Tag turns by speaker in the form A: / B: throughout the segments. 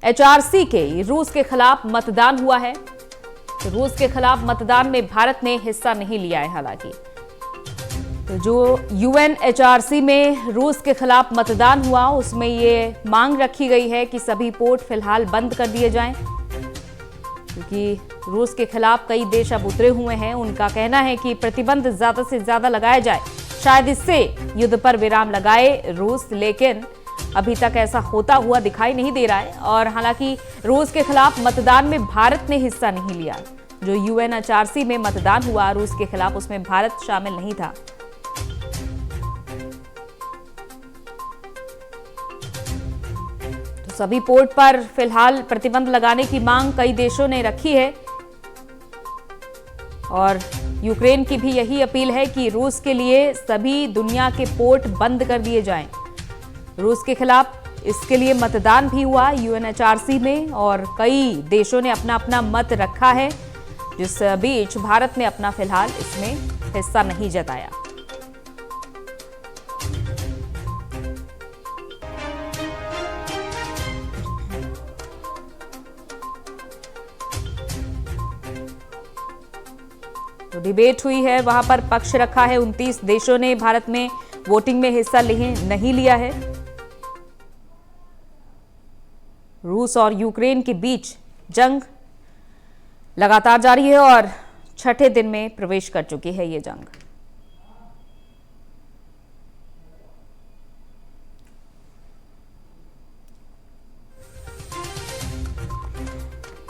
A: HRC के रूस के खिलाफ मतदान हुआ है। तो रूस के खिलाफ मतदान में भारत ने हिस्सा नहीं लिया है। हालांकि तो जो यूएनएचआरसी में रूस के खिलाफ मतदान हुआ उसमें ये मांग रखी गई है कि सभी पोर्ट फिलहाल बंद कर दिए जाएं, क्योंकि रूस के खिलाफ कई देश अब उतरे हुए हैं। उनका कहना है कि प्रतिबंध ज्यादा से ज्यादा लगाया जाए, शायद इससे युद्ध पर विराम लगाए रूस, लेकिन अभी तक ऐसा होता हुआ दिखाई नहीं दे रहा है। और हालांकि रूस के खिलाफ मतदान में भारत ने हिस्सा नहीं लिया। जो यूएनएचआरसी में मतदान हुआ रूस के खिलाफ, उसमें भारत शामिल नहीं था। तो सभी पोर्ट पर फिलहाल प्रतिबंध लगाने की मांग कई देशों ने रखी है और यूक्रेन की भी यही अपील है कि रूस के लिए सभी दुनिया के पोर्ट बंद कर दिए जाएं। रूस के खिलाफ इसके लिए मतदान भी हुआ यूएनएचआरसी में और कई देशों ने अपना अपना मत रखा है, जिस बीच भारत ने अपना फिलहाल इसमें हिस्सा नहीं जताया। तो डिबेट हुई है, वहां पर पक्ष रखा है। 29 देशों ने भारत में वोटिंग में हिस्सा नहीं लिया है। रूस और यूक्रेन के बीच जंग लगातार जारी है और छठे दिन में प्रवेश कर चुकी है ये जंग।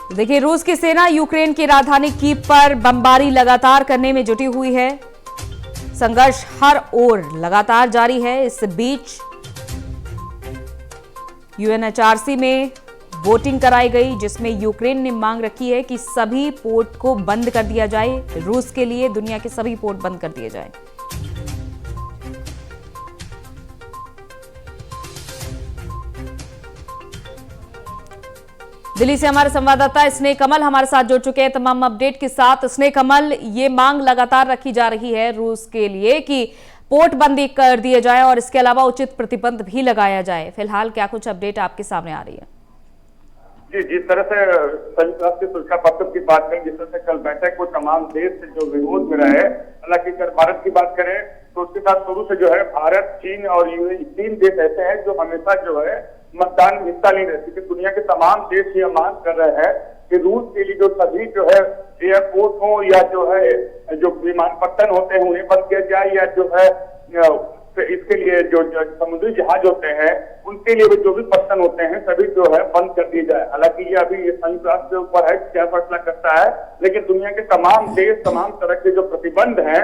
A: देखिए, रूस की सेना यूक्रेन की राजधानी कीव पर बमबारी लगातार करने में जुटी हुई है। संघर्ष हर ओर लगातार जारी है। इस बीच यूएनएचआरसी में वोटिंग कराई गई, जिसमें यूक्रेन ने मांग रखी है कि सभी पोर्ट को बंद कर दिया जाए। रूस के लिए दुनिया के सभी पोर्ट बंद कर दिए जाएं। दिल्ली से हमारे संवाददाता स्नेह कमल हमारे साथ जुड़ चुके हैं तमाम अपडेट के साथ। स्नेह कमल, ये मांग लगातार रखी जा रही है रूस के लिए कि पोर्ट बंदी कर दिए जाए और इसके अलावा उचित प्रतिबंध भी लगाया जाए। फिलहाल क्या कुछ अपडेट आपके सामने आ रही है?
B: जी, जिस तरह से संयुक्त राष्ट्र सुरक्षा परिषद की बात करें, जिस तरह से कल बैठक को तमाम देश से जो विरोध में रहे, हालांकि अगर भारत की बात करें तो उसके साथ शुरू से जो है भारत, चीन और यूएई, 3 देश ऐसे हैं जो हमेशा जो है मतदान में हिस्सा नहीं रहती कि दुनिया के तमाम देश ये मांग कर रहे हैं कि रूस के लिए जो सभी जो है एयरपोर्ट हो या जो है जो विमानपत्तन होते हैं उन्हें बंद किया जाए, या जो है इसके लिए जो समुद्री जहाज होते हैं उनके लिए जो भी पत्तन होते हैं सभी जो है बंद कर दिए जाए। हालांकि ये अभी संयुक्त राष्ट्र के ऊपर है क्या फैसला करता है, लेकिन दुनिया के तमाम देश तमाम तरह के जो प्रतिबंध हैं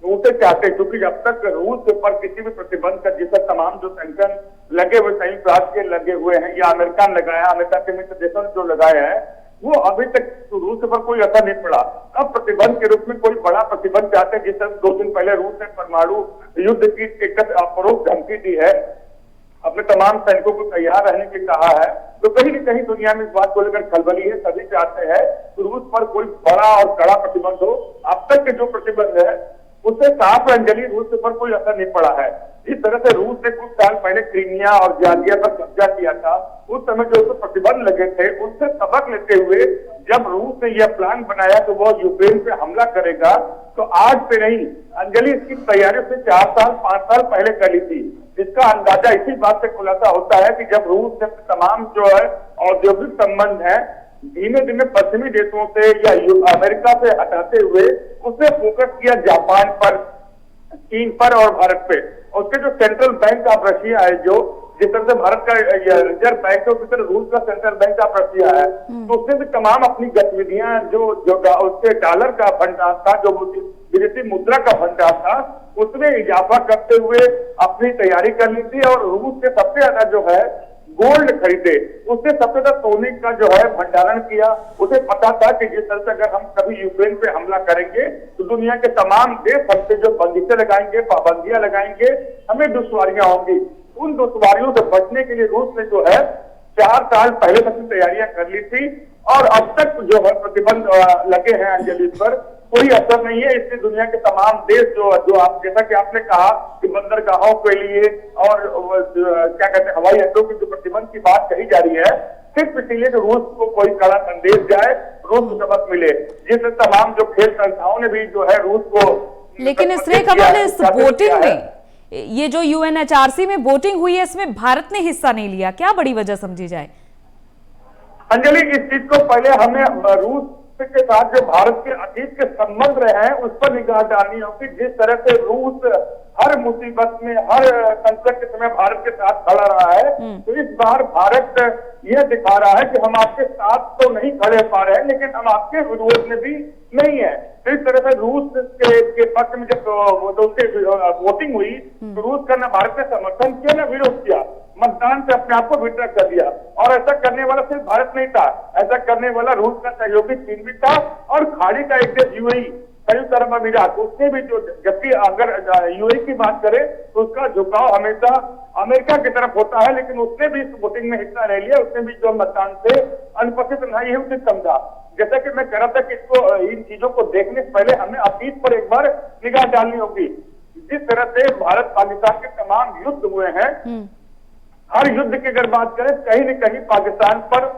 B: उसे चाहते हैं, क्योंकि जब तक रूस के ऊपर किसी भी प्रतिबंध का जिस तमाम जो सैंक्शन लगे हुए संयुक्त राष्ट्र के लगे हुए हैं या अमेरिका ने लगाया, अमेरिका के मित्र देशों ने जो लगाया है, वो अभी तक रूस पर कोई असर नहीं पड़ा। अब प्रतिबंध के रूप में कोई बड़ा प्रतिबंध चाहते हैं, जिस तरह 2 दिन पहले रूस ने परमाणु युद्ध की अपरोक्ष धमकी दी है, अपने तमाम सैनिकों को तैयार रहने के कहा है, तो कहीं न कहीं दुनिया में इस बात को लेकर खलबली है। सभी चाहते हैं कि रूस पर कोई बड़ा और कड़ा प्रतिबंध हो। अब तक के जो प्रतिबंध है उससे साफ अंजलि रूस पर कोई असर नहीं पड़ा है। जिस तरह से रूस ने कुछ साल पहले क्रीमिया और जॉर्जिया पर कब्जा किया था, उस समय जो प्रतिबंध लगे थे उससे सबक लेते हुए जब रूस ने यह प्लान बनाया तो वो यूक्रेन पे हमला करेगा, तो आज से नहीं, अंजलि इसकी तैयारी से 4 साल 5 साल पहले करी थी। इसका अंदाजा इसी बात से खुलासा होता है कि जब रूस ने तमाम जो है औद्योगिक संबंध है धीमे धीमे पश्चिमी देशों से या अमेरिका से हटाते हुए उसने फोकस किया जापान पर, चीन पर और भारत पे। उसके जो सेंट्रल बैंक ऑफ रशिया है, जो जिस तरह से भारत का रिजर्व बैंक है उसी तरह रूस का सेंट्रल बैंक ऑफ रशिया है, तो उसने भी तमाम अपनी गतिविधियां जो उसके डॉलर का भंडार था, जो विदेशी मुद्रा का भंडार था, उसमें इजाफा करते हुए अपनी तैयारी कर ली थी। और रूस के सबसे ज्यादा जो है गोल्ड खरीदे, उसने सबसे ज्यादा सोने का जो है भंडारण किया। उसे पता था कि जिस तरह से अगर हम कभी यूक्रेन पे हमला करेंगे तो दुनिया के तमाम देश हमसे जो बंदिशें लगाएंगे, पाबंदियां लगाएंगे, हमें दुश्वारियां होंगी। उन दुश्वारियों से बचने के लिए रूस ने जो है 4 साल पहले तक तैयारियां कर ली थी और अब तक जो है प्रतिबंध लगे हैं अंजलि पर, कोई असर नहीं है। इससे दुनिया के तमाम देश जो आप जैसा कि आपने कहा कि बंदरगाहों के लिए और क्या कहते हैं हवाई अड्डों की जो प्रतिबंध की बात कही जा रही है, सिर्फ इसीलिए कि रूस को कोई कड़ा संदेश जाए, रूस को सबक मिले, जिससे तमाम जो खेल संस्थाओं ने भी जो है रूस को।
A: लेकिन श्रेय कमल, इस वोटिंग में, ये जो यूएनएचआरसी में वोटिंग हुई है, इसमें भारत ने हिस्सा नहीं लिया, क्या बड़ी वजह समझी जाए?
B: अंजलि, इस चीज को पहले हमें रूस के साथ जो भारत के अतीत के संबंध रहे हैं उस पर निगाह डालनी होगी। जिस तरह से रूस हर मुसीबत में, हर संकट के समय भारत के साथ खड़ा रहा है, तो इस बार भारत यह दिखा रहा है कि हम आपके साथ तो नहीं खड़े पा रहे हैं, लेकिन हम आपके विरोध में भी नहीं है। तो इस तरह से रूस के पक्ष में जब उसके वोटिंग हुई तो रूस का न भारत ने समर्थन किया न विरोध किया, मतदान से अपने आप को विड्रॉ कर दिया। और ऐसा करने वाला सिर्फ भारत नहीं था, ऐसा करने वाला रूस का सहयोगी चीन भी था, और खाड़ी का एक देश यूएई, संयुक्त अरब अमीरात, उसने भी जो, जबकि अगर यूएई की बात करें तो उसका झुकाव हमेशा अमेरिका की तरफ होता है, लेकिन उसने भी इस वोटिंग में हिस्सा नहीं लिया, उसने भी जो मतदान से अनुपस्थित रहा, ये उचित समझा। जैसा कि मैं कह रहा था कि इसको, इन चीजों को देखने से पहले हमें अतीत पर एक बार निगाह डालनी होगी। जिस तरह से भारत पाकिस्तान के तमाम युद्ध हुए हैं, हर युद्ध की अगर बात करें, कहीं न कहीं पाकिस्तान पर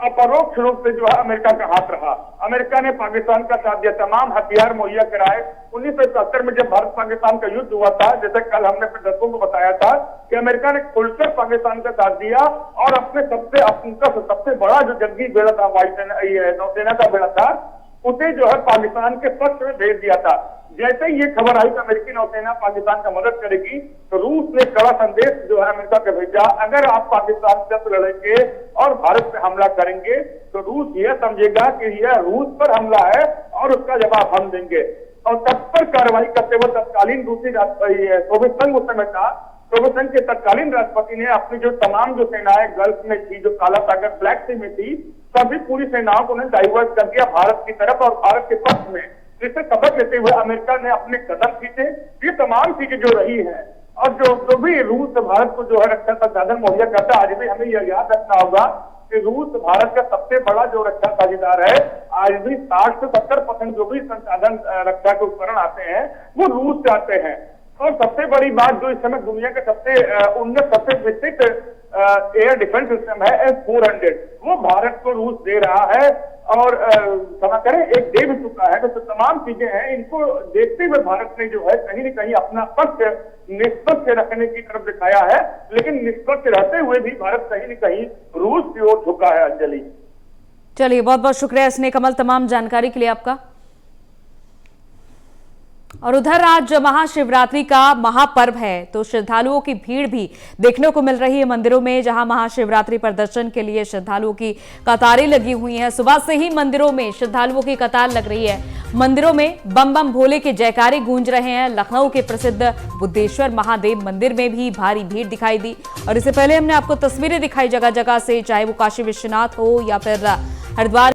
B: अपरोक्ष रूप से जो है अमेरिका का हाथ रहा। अमेरिका ने पाकिस्तान का साथ दिया, तमाम हथियार मुहैया कराए। 1971 में जब भारत पाकिस्तान का युद्ध हुआ था, जैसे कल हमने अपने दर्शकों को बताया था कि अमेरिका ने खुलकर पाकिस्तान का साथ दिया, और अपने सबसे बड़ा जो जंगी बेड़ा था, नौसेना का बेड़ा था, उसे जो है पाकिस्तान के पक्ष में भेज दिया था। जैसे ही ये खबर आई कि अमेरिकी नौसेना पाकिस्तान का मदद करेगी, तो रूस ने कड़ा संदेश जो है अमेरिका को भेजा, अगर आप पाकिस्तान से लड़ेंगे और भारत पे हमला करेंगे तो रूस यह समझेगा कि यह रूस पर हमला है और उसका जवाब हम देंगे। और तत्पर कार्रवाई करते हुए तत्कालीन रूसी सोवियत संघ उस समय था, सोवियत संघ के तत्कालीन राष्ट्रपति ने अपनी जो तमाम जो सेनाएं गल्फ में थी, जो काला सागर ब्लैक सी में थी, सभी पूरी सेनाओं को उन्हें डाइवर्ट कर दिया भारत की तरफ और भारत के पक्ष में। जिससे सबक लेते हुए अमेरिका ने अपने कदम खींचे। ये तमाम चीजें जो रही हैं, और जो भी रूस भारत को जो है रक्षा संसाधन मुहैया करता है, आज भी हमें यह याद रखना होगा कि रूस भारत का सबसे बड़ा जो रक्षा साझेदार है। आज भी 60 से 70% जो भी संसाधन रक्षा के उपकरण आते हैं वो रूस से आते हैं। और सबसे बड़ी बात, जो इस समय दुनिया का सबसे उन्नत, सबसे विकसित एयर डिफेंस सिस्टम है S-400, वो भारत को रूस दे रहा है, और क्षमा करें, एक दे भी चुका है। तो तमाम चीजें हैं, इनको देखते हुए भारत ने जो है कहीं न कहीं अपना पक्ष निष्पक्ष रखने की तरफ दिखाया है, लेकिन निष्पक्ष रहते हुए भी भारत कहीं न कहीं रूस की ओर झुका है। अंजलि,
A: चलिए, बहुत बहुत शुक्रिया स्नेह कमल तमाम जानकारी के लिए आपका। और उधर आज महाशिवरात्रि का महापर्व है, तो श्रद्धालुओं की भीड़ भी देखने को मिल रही है मंदिरों में, जहां महाशिवरात्रि पर दर्शन के लिए श्रद्धालुओं की कतारें लगी हुई हैं। सुबह से ही मंदिरों में श्रद्धालुओं की कतार लग रही है। मंदिरों में बम बम भोले के जयकारे गूंज रहे हैं। लखनऊ के प्रसिद्ध बुद्धेश्वर महादेव मंदिर में भी भारी भीड़ दिखाई दी, और इससे पहले हमने आपको तस्वीरें दिखाई जगह जगह से, चाहे वो काशी विश्वनाथ हो या फिर हरिद्वार